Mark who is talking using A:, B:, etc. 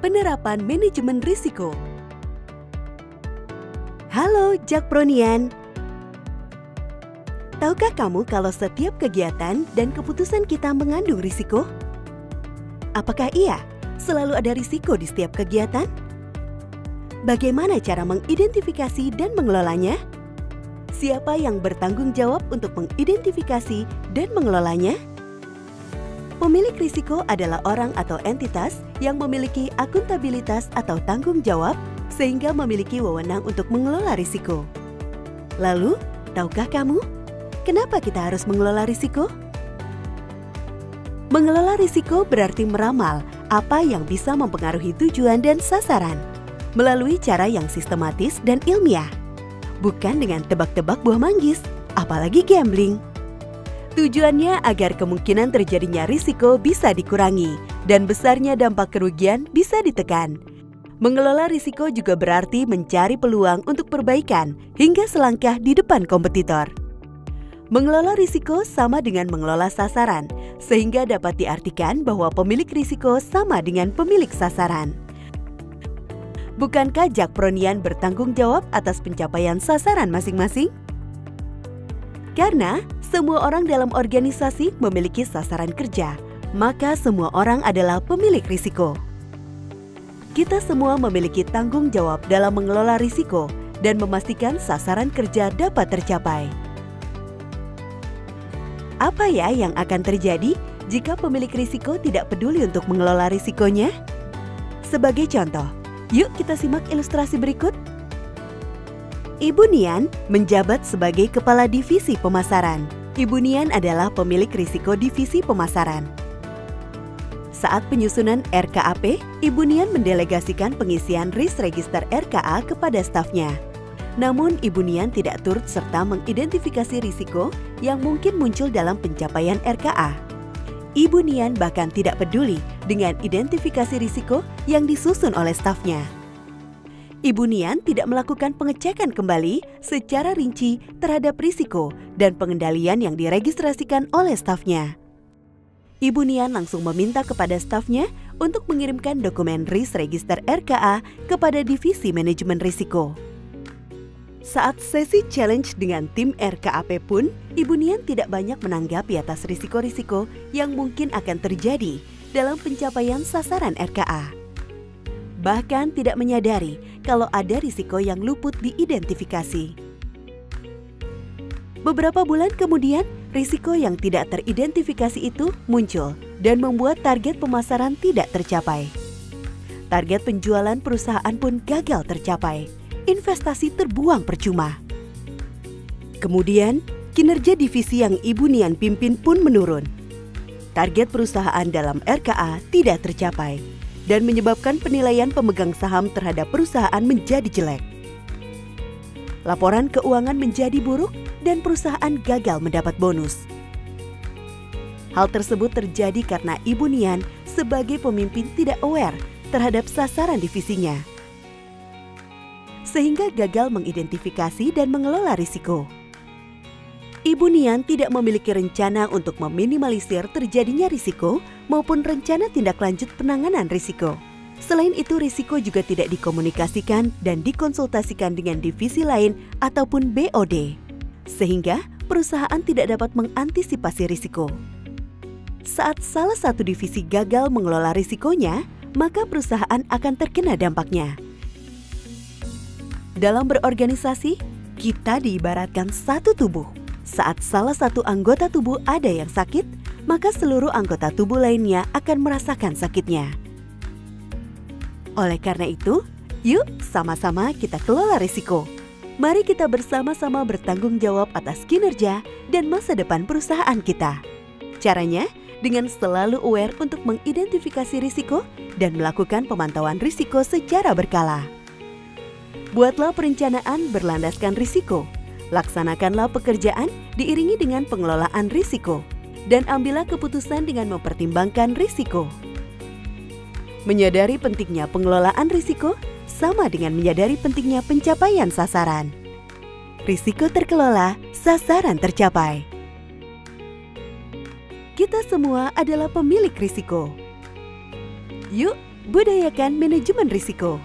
A: penerapan manajemen risiko. Halo Jakpronian. Tahukah kamu kalau setiap kegiatan dan keputusan kita mengandung risiko? Apakah iya selalu ada risiko di setiap kegiatan? Bagaimana cara mengidentifikasi dan mengelolanya? Siapa yang bertanggung jawab untuk mengidentifikasi dan mengelolanya? Pemilik risiko adalah orang atau entitas yang memiliki akuntabilitas atau tanggung jawab sehingga memiliki wewenang untuk mengelola risiko. Lalu, tahukah kamu kenapa kita harus mengelola risiko? Mengelola risiko berarti meramal apa yang bisa mempengaruhi tujuan dan sasaran melalui cara yang sistematis dan ilmiah, bukan dengan tebak-tebak buah manggis, apalagi gambling. Tujuannya agar kemungkinan terjadinya risiko bisa dikurangi dan besarnya dampak kerugian bisa ditekan. Mengelola risiko juga berarti mencari peluang untuk perbaikan hingga selangkah di depan kompetitor. Mengelola risiko sama dengan mengelola sasaran, sehingga dapat diartikan bahwa pemilik risiko sama dengan pemilik sasaran. Bukankah Jakpronian bertanggung jawab atas pencapaian sasaran masing-masing? Karena semua orang dalam organisasi memiliki sasaran kerja, maka semua orang adalah pemilik risiko. Kita semua memiliki tanggung jawab dalam mengelola risiko dan memastikan sasaran kerja dapat tercapai. Apa ya yang akan terjadi jika pemilik risiko tidak peduli untuk mengelola risikonya? Sebagai contoh, yuk kita simak ilustrasi berikut. Ibu Nian menjabat sebagai Kepala Divisi Pemasaran. Ibu Nian adalah pemilik risiko divisi pemasaran. Saat penyusunan RKAP, Ibu Nian mendelegasikan pengisian risk register RKA kepada stafnya. Namun, Ibu Nian tidak turut serta mengidentifikasi risiko yang mungkin muncul dalam pencapaian RKA. Ibu Nian bahkan tidak peduli dengan identifikasi risiko yang disusun oleh stafnya. Ibu Nian tidak melakukan pengecekan kembali secara rinci terhadap risiko dan pengendalian yang diregistrasikan oleh stafnya. Ibu Nian langsung meminta kepada stafnya untuk mengirimkan dokumen risk register RKA kepada Divisi Manajemen Risiko. Saat sesi challenge dengan tim RKAP pun, Ibu Nian tidak banyak menanggapi atas risiko-risiko yang mungkin akan terjadi dalam pencapaian sasaran RKA. Bahkan tidak menyadari kalau ada risiko yang luput diidentifikasi. Beberapa bulan kemudian, risiko yang tidak teridentifikasi itu muncul dan membuat target pemasaran tidak tercapai. Target penjualan perusahaan pun gagal tercapai. Investasi terbuang percuma. Kemudian, kinerja divisi yang Ibu Nian pimpin pun menurun. Target perusahaan dalam RKA tidak tercapai dan menyebabkan penilaian pemegang saham terhadap perusahaan menjadi jelek. Laporan keuangan menjadi buruk dan perusahaan gagal mendapat bonus. Hal tersebut terjadi karena Ibu Nian sebagai pemimpin tidak aware terhadap sasaran divisinya, sehingga gagal mengidentifikasi dan mengelola risiko. Ibu Nian tidak memiliki rencana untuk meminimalisir terjadinya risiko maupun rencana tindak lanjut penanganan risiko. Selain itu, risiko juga tidak dikomunikasikan dan dikonsultasikan dengan divisi lain ataupun BOD, sehingga perusahaan tidak dapat mengantisipasi risiko. Saat salah satu divisi gagal mengelola risikonya, maka perusahaan akan terkena dampaknya. Dalam berorganisasi, kita diibaratkan satu tubuh. Saat salah satu anggota tubuh ada yang sakit, maka seluruh anggota tubuh lainnya akan merasakan sakitnya. Oleh karena itu, yuk sama-sama kita kelola risiko. Mari kita bersama-sama bertanggung jawab atas kinerja dan masa depan perusahaan kita. Caranya, dengan selalu aware untuk mengidentifikasi risiko dan melakukan pemantauan risiko secara berkala. Buatlah perencanaan berlandaskan risiko. Laksanakanlah pekerjaan diiringi dengan pengelolaan risiko, dan ambillah keputusan dengan mempertimbangkan risiko. Menyadari pentingnya pengelolaan risiko sama dengan menyadari pentingnya pencapaian sasaran. Risiko terkelola, sasaran tercapai. Kita semua adalah pemilik risiko. Yuk, Budayakan manajemen risiko.